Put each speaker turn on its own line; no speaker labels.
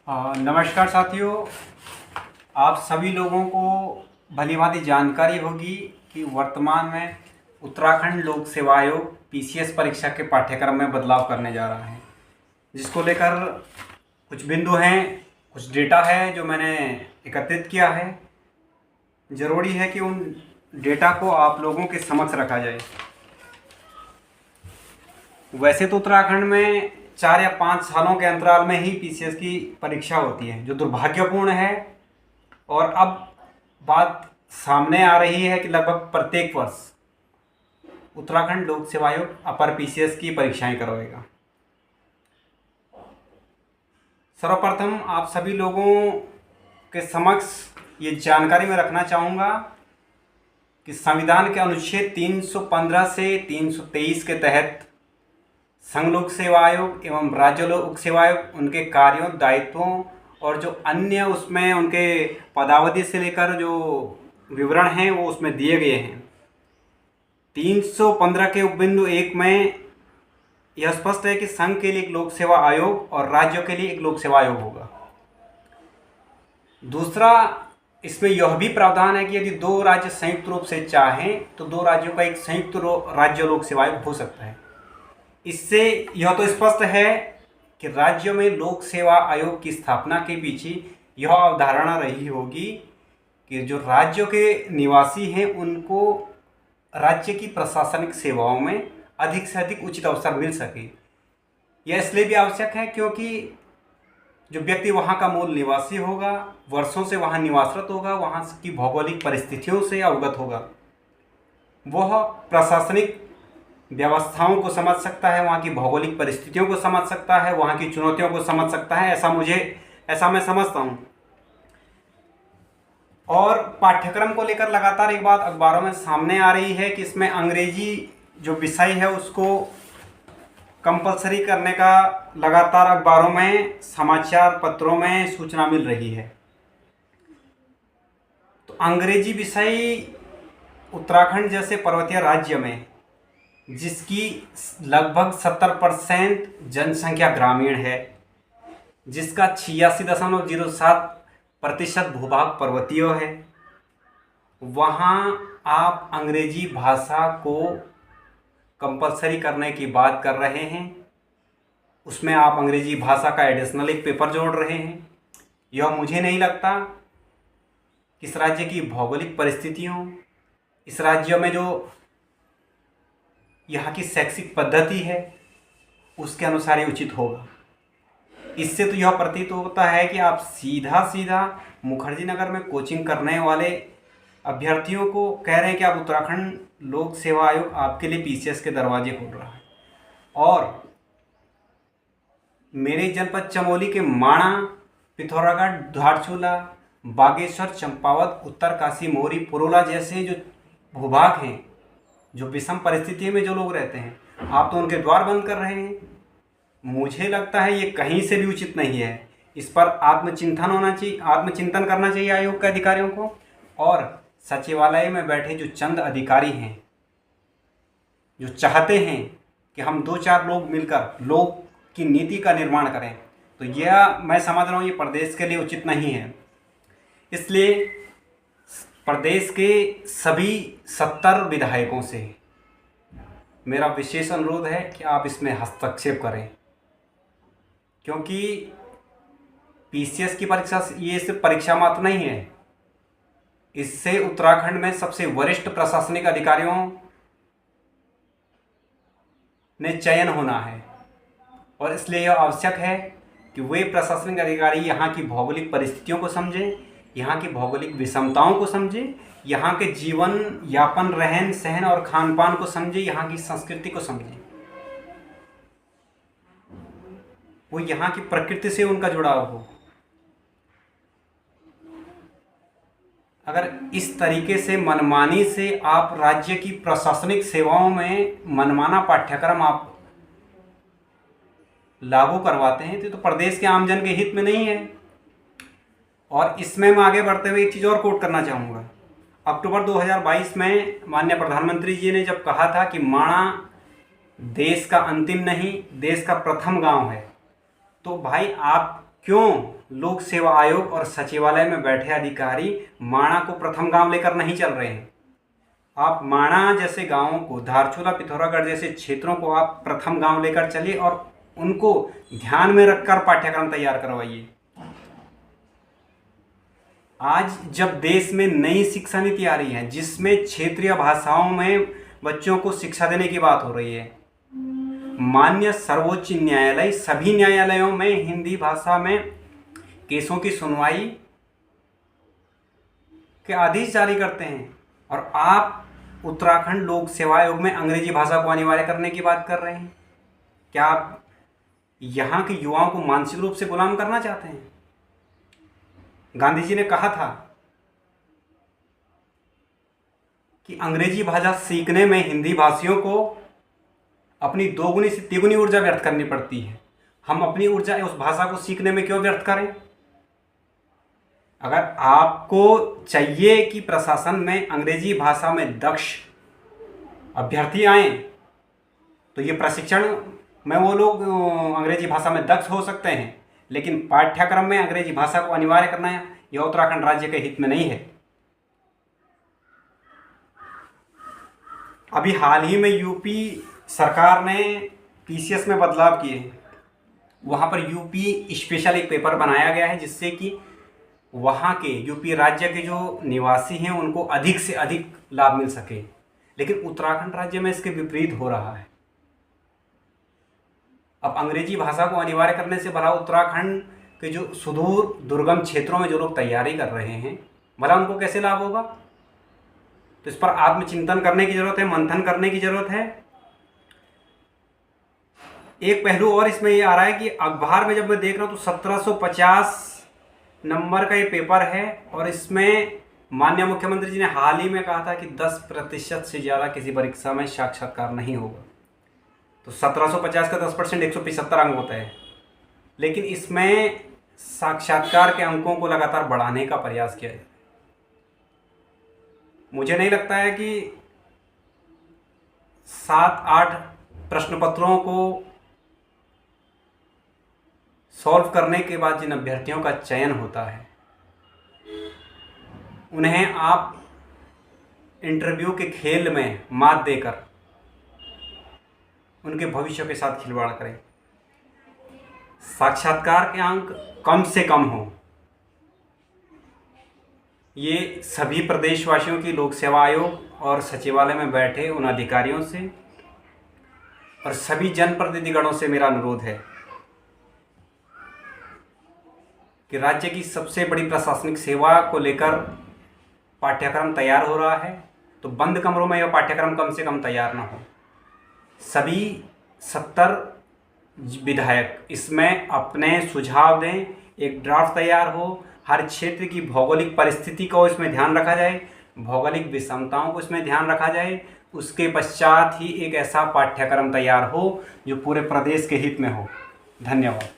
नमस्कार साथियों। आप सभी लोगों को भलीभांति जानकारी होगी कि वर्तमान में उत्तराखंड लोक सेवा आयोग पीसीएस परीक्षा के पाठ्यक्रम में बदलाव करने जा रहा है, जिसको लेकर कुछ बिंदु हैं, कुछ डेटा है जो मैंने एकत्रित किया है। ज़रूरी है कि उन डेटा को आप लोगों के समक्ष रखा जाए। वैसे तो उत्तराखंड में 4 या 5 सालों के अंतराल में ही पीसीएस की परीक्षा होती है, जो दुर्भाग्यपूर्ण है। और अब बात सामने आ रही है कि लगभग प्रत्येक वर्ष उत्तराखंड लोक सेवा आयोग अपर पीसीएस की परीक्षाएं करवाएगा। सर्वप्रथम आप सभी लोगों के समक्ष ये जानकारी मैं रखना चाहूँगा कि संविधान के अनुच्छेद 315 से 323 के तहत संघ लोक सेवा आयोग एवं राज्य लोक सेवा आयोग उनके कार्यों, दायित्वों और जो अन्य उसमें उनके पदावधि से लेकर जो विवरण हैं वो उसमें दिए गए हैं। 315 के उपबिंदु 1 में यह स्पष्ट है कि संघ के लिए एक लोक सेवा आयोग और राज्यों के लिए एक लोक सेवा आयोग होगा। दूसरा, इसमें यह भी प्रावधान है कि यदि 2 राज्य संयुक्त रूप से चाहें तो 2 राज्यों का एक संयुक्त राज्य लोक सेवा आयोग हो सकता है। इससे यह तो स्पष्ट है कि राज्यों में लोक सेवा आयोग की स्थापना के पीछे यह अवधारणा रही होगी कि जो राज्यों के निवासी हैं उनको राज्य की प्रशासनिक सेवाओं में अधिक से अधिक उचित अवसर मिल सके। यह इसलिए भी आवश्यक है क्योंकि जो व्यक्ति वहाँ का मूल निवासी होगा, वर्षों से वहाँ निवासरत होगा, वहाँ की भौगोलिक परिस्थितियों से अवगत होगा, वह प्रशासनिक व्यवस्थाओं को समझ सकता है, वहाँ की भौगोलिक परिस्थितियों को समझ सकता है, वहाँ की चुनौतियों को समझ सकता है। ऐसा मैं समझता हूँ। और पाठ्यक्रम को लेकर लगातार एक बात अखबारों में सामने आ रही है कि इसमें अंग्रेजी जो विषय है उसको कंपलसरी करने का लगातार अखबारों में, समाचार पत्रों में सूचना मिल रही है। तो अंग्रेजी विषय उत्तराखंड जैसे पर्वतीय राज्य में, जिसकी लगभग 70% जनसंख्या ग्रामीण है, जिसका 86.07% भूभाग पर्वतीय है, वहाँ आप अंग्रेजी भाषा को कंपलसरी करने की बात कर रहे हैं। उसमें आप अंग्रेजी भाषा का एडिशनल एक पेपर जोड़ रहे हैं। यह मुझे नहीं लगता कि इस राज्य की भौगोलिक परिस्थितियों, इस राज्य में जो यहाँ की शैक्षिक पद्धति है उसके अनुसार ही उचित होगा। इससे तो यह प्रतीत होता है कि आप सीधा मुखर्जी नगर में कोचिंग करने वाले अभ्यर्थियों को कह रहे हैं कि आप उत्तराखंड लोक सेवा आयोग आपके लिए पीसीएस के दरवाजे खोल रहा है। और मेरे जनपद चमोली के माणा, पिथौरागढ़, धारचूला, बागेश्वर, चंपावत, उत्तरकाशी, मोरी, पुरोला जैसे जो भूभाग हैं, जो विषम परिस्थिति में जो लोग रहते हैं, आप तो उनके द्वार बंद कर रहे हैं। मुझे लगता है ये कहीं से भी उचित नहीं है। इस पर आत्मचिंतन होना चाहिए, आत्मचिंतन करना चाहिए आयोग के अधिकारियों को। और सचिवालय में बैठे जो चंद अधिकारी हैं, जो चाहते हैं कि हम 2-4 लोग मिलकर लोक की नीति का निर्माण करें, तो यह मैं समझ रहा हूँ ये प्रदेश के लिए उचित नहीं है। इसलिए प्रदेश के सभी 70 विधायकों से मेरा विशेष अनुरोध है कि आप इसमें हस्तक्षेप करें, क्योंकि पीसीएस की परीक्षा ये सिर्फ परीक्षा मात्र नहीं है। इससे उत्तराखंड में सबसे वरिष्ठ प्रशासनिक अधिकारियों ने चयन होना है। और इसलिए यह आवश्यक है कि वे प्रशासनिक अधिकारी यहाँ की भौगोलिक परिस्थितियों को समझें, यहाँ की भौगोलिक विषमताओं को समझें, यहाँ के जीवन यापन, रहन सहन और खान पान को समझें, यहाँ की संस्कृति को समझें। वो यहाँ की प्रकृति से उनका जुड़ाव हो। अगर इस तरीके से मनमानी से आप राज्य की प्रशासनिक सेवाओं में मनमाना पाठ्यक्रम आप लागू करवाते हैं तो प्रदेश के आमजन के हित में नहीं है। और इसमें मैं आगे बढ़ते हुए एक चीज़ और कोट करना चाहूँगा। अक्टूबर 2022 में माननीय प्रधानमंत्री जी ने जब कहा था कि माणा देश का अंतिम नहीं, देश का प्रथम गांव है, तो भाई आप क्यों लोक सेवा आयोग और सचिवालय में बैठे अधिकारी माणा को प्रथम गांव लेकर नहीं चल रहे हैं? आप माणा जैसे गांवों को, धारचूला पिथौरागढ़ जैसे क्षेत्रों को आप प्रथम गांव लेकर चलिए और उनको ध्यान में रखकर पाठ्यक्रम तैयार करवाइए। आज जब देश में नई शिक्षा नीति आ रही है जिसमें क्षेत्रीय भाषाओं में बच्चों को शिक्षा देने की बात हो रही है, माननीय सर्वोच्च न्यायालय सभी न्यायालयों में हिंदी भाषा में केसों की सुनवाई के आदेश जारी करते हैं और आप उत्तराखंड लोक सेवा आयोग में अंग्रेजी भाषा को अनिवार्य करने की बात कर रहे हैं। क्या आप यहाँ के युवाओं को मानसिक रूप से गुलाम करना चाहते हैं? गांधी जी ने कहा था कि अंग्रेजी भाषा सीखने में हिंदी भाषियों को अपनी दोगुनी से तिगुनी ऊर्जा व्यर्थ करनी पड़ती है। हम अपनी ऊर्जा उस भाषा को सीखने में क्यों व्यर्थ करें? अगर आपको चाहिए कि प्रशासन में अंग्रेजी भाषा में दक्ष अभ्यर्थी आए तो ये प्रशिक्षण में वो लोग अंग्रेजी भाषा में दक्ष हो सकते हैं, लेकिन पाठ्यक्रम में अंग्रेजी भाषा को अनिवार्य करना यह उत्तराखंड राज्य के हित में नहीं है। अभी हाल ही में यूपी सरकार ने पीसीएस में बदलाव किए हैं। वहाँ पर यूपी स्पेशल एक पेपर बनाया गया है जिससे कि वहाँ के यूपी राज्य के जो निवासी हैं उनको अधिक से अधिक लाभ मिल सके, लेकिन उत्तराखंड राज्य में इसके विपरीत हो रहा है। अब अंग्रेजी भाषा को अनिवार्य करने से भला उत्तराखंड के जो सुदूर दुर्गम क्षेत्रों में जो लोग तैयारी कर रहे हैं भला उनको कैसे लाभ होगा? तो इस पर आत्मचिंतन करने की जरूरत है, मंथन करने की जरूरत है। एक पहलू और इसमें ये आ रहा है कि अखबार में जब मैं देख रहा हूँ तो 1750 नंबर का ये पेपर है और इसमें माननीय मुख्यमंत्री जी ने हाल ही में कहा था कि 10% से ज़्यादा किसी परीक्षा में साक्षात्कार नहीं होगा। तो 1750 का 10% 175 अंक होता है, लेकिन इसमें साक्षात्कार के अंकों को लगातार बढ़ाने का प्रयास किया जाए। मुझे नहीं लगता है कि 7-8 प्रश्न पत्रों को सॉल्व करने के बाद जिन अभ्यर्थियों का चयन होता है उन्हें आप इंटरव्यू के खेल में मात देकर उनके भविष्य के साथ खिलवाड़ करें। साक्षात्कार के अंक कम से कम हो, ये सभी प्रदेशवासियों की लोक सेवा आयोग और सचिवालय में बैठे उन अधिकारियों से और सभी जनप्रतिनिधिगणों से मेरा अनुरोध है कि राज्य की सबसे बड़ी प्रशासनिक सेवा को लेकर पाठ्यक्रम तैयार हो रहा है तो बंद कमरों में यह पाठ्यक्रम कम से कम तैयार ना हो। सभी 70 विधायक इसमें अपने सुझाव दें, एक ड्राफ्ट तैयार हो, हर क्षेत्र की भौगोलिक परिस्थिति को इसमें ध्यान रखा जाए, भौगोलिक विषमताओं को इसमें ध्यान रखा जाए। उसके पश्चात ही एक ऐसा पाठ्यक्रम तैयार हो जो पूरे प्रदेश के हित में हो। धन्यवाद।